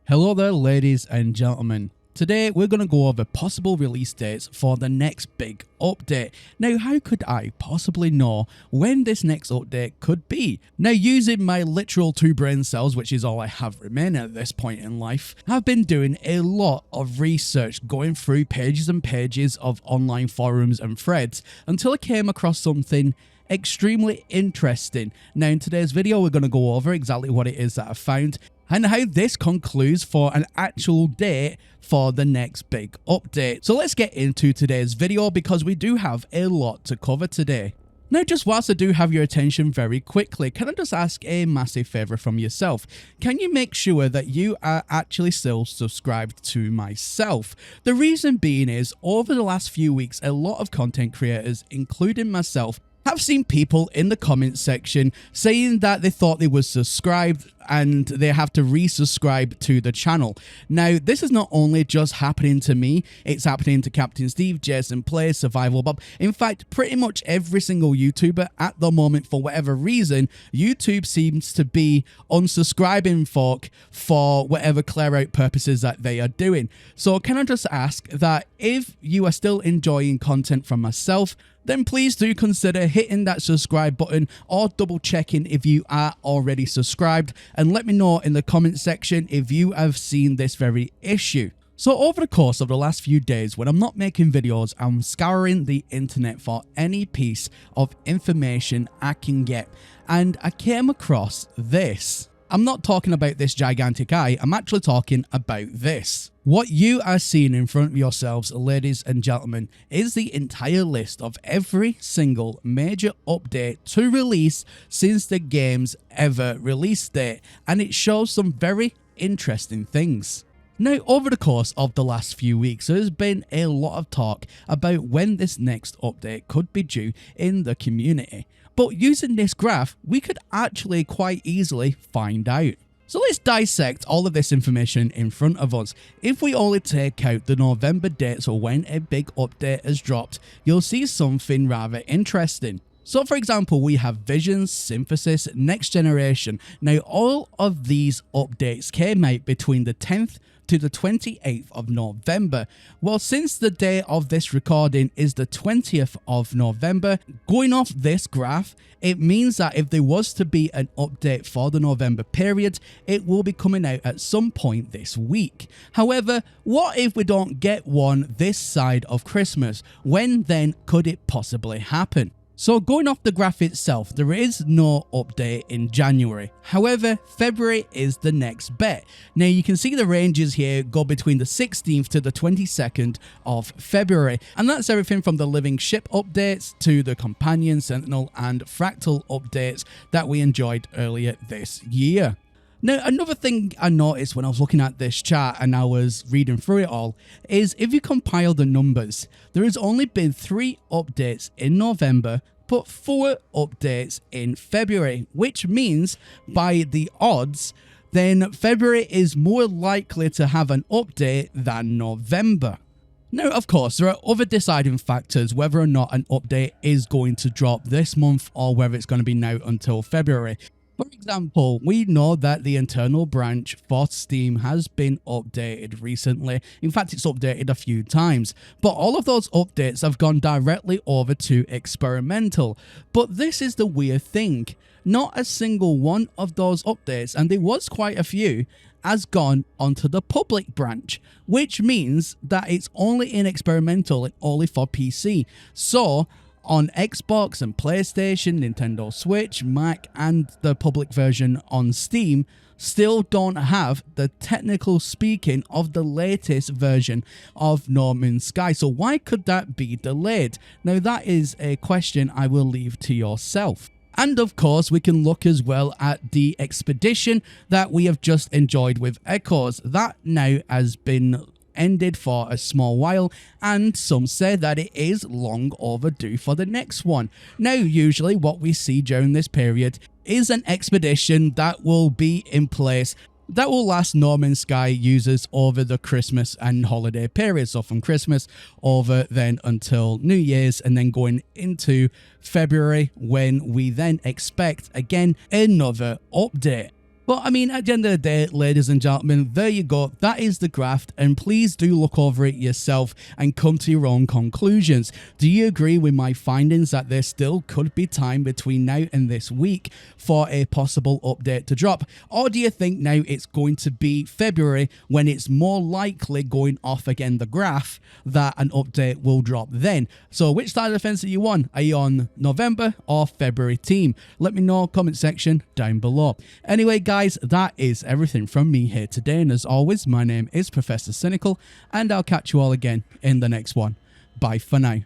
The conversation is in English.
Hello there, ladies and gentlemen. Today we're going to go over possible release dates for the next big update. Now, how could I possibly know when this next update could be? Now, using my literal 2 brain cells, which is all I have remaining at this point in life, I've been doing a lot of research, going through pages and pages of online forums and threads until I came across something extremely interesting. Now, in today's video, we're going to go over exactly what it is that I found and how this concludes for an actual date for the next big update. So let's get into today's video because we do have a lot to cover today. Now, just whilst I do have your attention very quickly, can I just ask a massive favour from yourself? Can you make sure that you are actually still subscribed to myself? The reason being is, over the last few weeks, a lot of content creators, including myself, have seen people in the comment section saying that they thought they were subscribed and they have to resubscribe to the channel. Now, this is not only just happening to me, it's happening to Captain Steve, Jason Play, Survival Bob. In fact, pretty much every single YouTuber at the moment, for whatever reason, YouTube seems to be unsubscribing folk for whatever clear out purposes that they are doing. So can I just ask that if you are still enjoying content from myself, then please do consider hitting that subscribe button or double checking if you are already subscribed, and let me know in the comment section if you have seen this very issue. So over the course of the last few days, when I'm not making videos, I'm scouring the internet for any piece of information I can get, and I came across this. I'm not talking about this gigantic eye, I'm actually talking about this. What you are seeing in front of yourselves, ladies and gentlemen, is the entire list of every single major update to release since the game's ever release date, and it shows some very interesting things. Now, over the course of the last few weeks, there's been a lot of talk about when this next update could be due in the community. But using this graph, we could actually quite easily find out. So let's dissect all of this information in front of us. If we only take out the November dates or when a big update has dropped, you'll see something rather interesting. So for example, we have Visions, Synthesis, Next Generation. Now, all of these updates came out between the 10th to the 28th of November. Well, since the day of this recording is the 20th of November, going off this graph, it means that if there was to be an update for the November period, it will be coming out at some point this week. However, what if we don't get one this side of Christmas? When then could it possibly happen? So going off the graph itself, there is no update in January. However, February is the next bet. Now you can see the ranges here go between the 16th to the 22nd of February. And that's everything from the Living Ship updates to the Companion, Sentinel and Fractal updates that we enjoyed earlier this year. Now, another thing I noticed when I was looking at this chart and I was reading through it all is if you compile the numbers, there has only been 3 updates in November, but 4 updates in February, which means by the odds, then February is more likely to have an update than November. Now, of course, there are other deciding factors whether or not an update is going to drop this month or whether it's going to be now until February. For example, we know that the internal branch for Steam has been updated recently. In fact, it's updated a few times, but all of those updates have gone directly over to experimental. But this is the weird thing. Not a single one of those updates, and there was quite a few, has gone onto the public branch, which means that it's only in experimental and only for PC. So on Xbox and PlayStation, Nintendo Switch, Mac, and the public version on Steam still don't have the technical speaking of the latest version of No Man's Sky. So why could that be delayed? Now, that is a question I will leave to yourself. And of course, we can look as well at the expedition that we have just enjoyed with Echoes. That now has been ended for a small while, and some say that it is long overdue for the next one. Now, usually what we see during this period is an expedition that will be in place that will last No Man's Sky users over the Christmas and holiday period. So from Christmas over then until New Year's, and then going into February when we then expect again another update. But I mean, at the end of the day, ladies and gentlemen, there you go. That is the graph, and please do look over it yourself and come to your own conclusions. Do you agree with my findings that there still could be time between now and this week for a possible update to drop? Or do you think now it's going to be February when it's more likely, going off again the graph, that an update will drop then? So which side of the fence are you on? Are you on November or February team? Let me know, comment section down below. Anyway, guys, that is everything from me here today, and as always, my name is Professor Cynical, and I'll catch you all again in the next one. Bye for now.